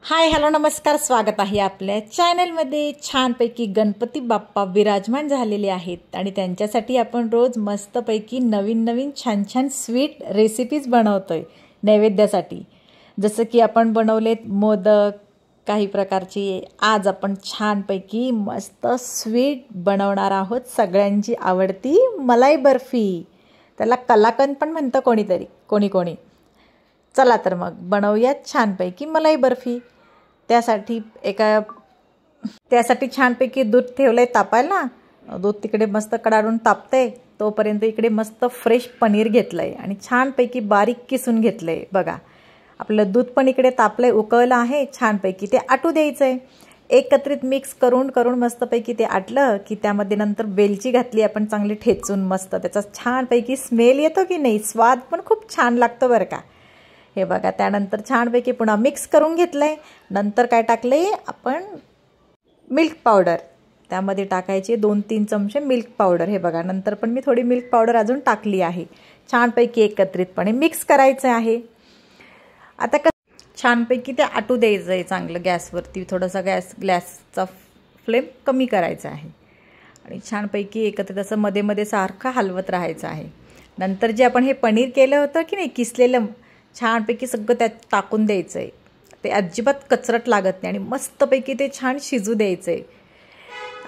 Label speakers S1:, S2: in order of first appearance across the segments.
S1: Hi hello नमस्कार, स्वागत आहे आपल्या चॅनलमध्ये। छानपैकी गणपती बाप्पा विराजमान झालेले आहेत आणि त्यांच्यासाठी आपण रोज मस्तपैकी नवीन नवीन छान छान स्वीट रेसिपीज बनवतोय नैवेद्यासाठी। जसं की आपण बनवलेत मोदक काही प्रकारची। आज आपण छानपैकी मस्त स्वीट बनवणार आहोत, सगळ्यांची आवडती मलाई बर्फी। त्याला कलाकंद पण म्हणतं कोणी। चला तर मग बनवूयात छानपैकी मलाई बर्फी। त्यासाठी छानपैकी दूध ठेवलंय तापायला। दूध तिकडे मस्त कडाडून तापते, तोपर्यंत इकडे मस्त फ्रेश पनीर घेतलंय आणि छानपैकी बारीक किसून घेतलंय। बघा, आपलं दूध पण इकडे तापलंय, उकळलं आहे। छानपैकी ते आटू द्यायचंय। एकत्रित मिक्स करून मस्तपैकी ते आटलं की त्यामध्ये नंतर वेलची घातली आपण चांगली ठेचून। मस्त त्याचा छानपैकी स्मेल येतो की नाही, स्वाद पण खूप छान लागतो बरं का। हे बघा, त्यानंतर छानपैकी पुन्हा मिक्स करून घेतलंय। नंतर काय टाकलंय आपण, मिल्क पावडर त्यामध्ये टाकायची 2-3 चमचे मिल्क पावडर। हे बघा, नंतर पण मी थोडी मिल्क पावडर अजून टाकली आहे। छानपैकी एकत्रितपणे मिक्स करायचं आहे। आता छानपैकी ते आटू द्यायचं आहे चांगलं गॅसवरती। थोडासा गॅसचा फ्लेम कमी करायचा आहे आणि छानपैकी एकत्रित असं मध्ये मध्ये सारखं हलवत राहायचं आहे। नंतर जे आपण हे पनीर केलं होतं की नाही किसलेलं, छानपैकी सगळं त्यात टाकून द्यायचं आहे। ते अजिबात कचरट लागत नाही आणि मस्तपैकी ते छान शिजू द्यायचं आहे।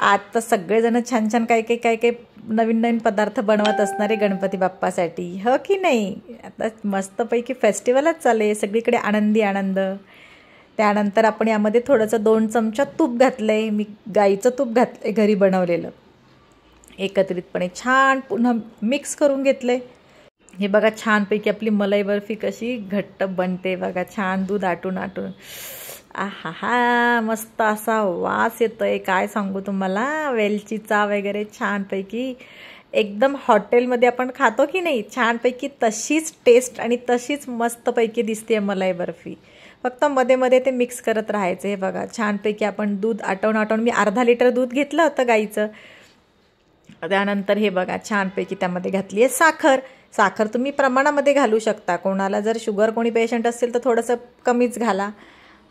S1: आता सगळेजण छान छान काय नवीन पदार्थ बनवत असणारे गणपती बाप्पासाठी, हो की नाही। आता मस्तपैकी फेस्टिवलच चालू आहे, सगळीकडे आनंदी आनंद। त्यानंतर आपण यामध्ये थोडंसं 2 चमचा तूप घातलंय। मी गाईचं तूप घातलंय घरी बनवलेलं। एकत्रितपणे छान पुन्हा मिक्स करून घेतलंय। हे बघा, छानपैकी आपली मलाई बर्फी कशी घट्ट बनते बघा, छान दूध आटून आहा, मस्त असा वास येतोय, काय सांगू तुम्हाला, वेलचीचा वगैरे। छानपैकी एकदम हॉटेलमध्ये आपण खातो की नाही, छानपैकी तशीच टेस्ट आणि तशीच मस्तपैकी दिसते मलाई बर्फी। फक्त मध्ये मध्ये ते मिक्स करत राहायचं। हे बघा, छानपैकी आपण दूध आटवून मी अर्धा लिटर दूध घेतलं होतं गाईचं। त्यानंतर हे बघा, छानपैकी त्यामध्ये घातली आहे साखर तुम्ही प्रमाणामध्ये घालू शकता। कोणाला जर शुगर कोणी पेशंट असेल तर थोडंसं कमीच घाला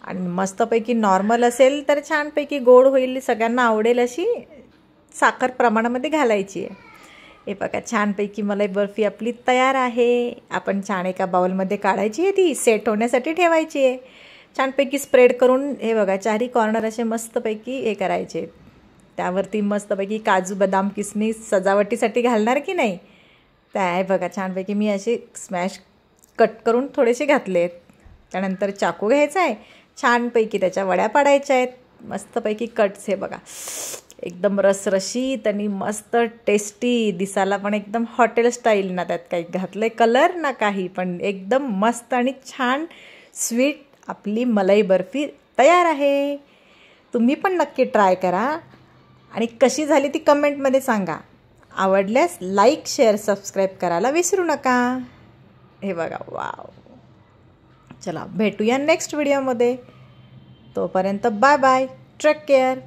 S1: आणि मस्तपैकी नॉर्मल असेल तर छानपैकी गोड होईल, सगळ्यांना आवडेल अशी साखर प्रमाणामध्ये घालायची आहे। हे बघा, छानपैकी मलाई बर्फी आपली तयार आहे। आपण छान एका बाउलमध्ये काढायची आहे, ती सेट होण्यासाठी ठेवायची आहे। छानपैकी स्प्रेड करून हे बघा, चारी कॉर्नर असे मस्तपैकी हे करायचे। त्यावरती मस्तपैकी काजू बदाम किसमिस सजावटीसाठी घालणार की नाही, त्या आहे बघा। छानपैकी मी असे स्मॅश कट करून थोडेसे घातलेत। त्यानंतर चाकू घ्यायचा आहे, छानपैकी त्याच्या वड्या पाडायच्या आहेत। मस्तपैकी कट्स, हे बघा, एकदम रसरशीत आणि मस्त टेस्टी, दिसायला पण एकदम हॉटेल स्टाईल ना। त्यात काही घातलंय कलर ना काही, पण एकदम मस्त आणि छान स्वीट आपली मलाई बर्फी तयार आहे। तुम्ही पण नक्की ट्राय करा आणि कशी झाली ती कमेंटमध्ये सांगा। आवडल्यास लाईक शेअर सबस्क्राईब करायला विसरू नका। हे बघा, वाव। चला भेटूया नेक्स्ट व्हिडिओमध्ये, तोपर्यंत बाय बाय, टेक केअर।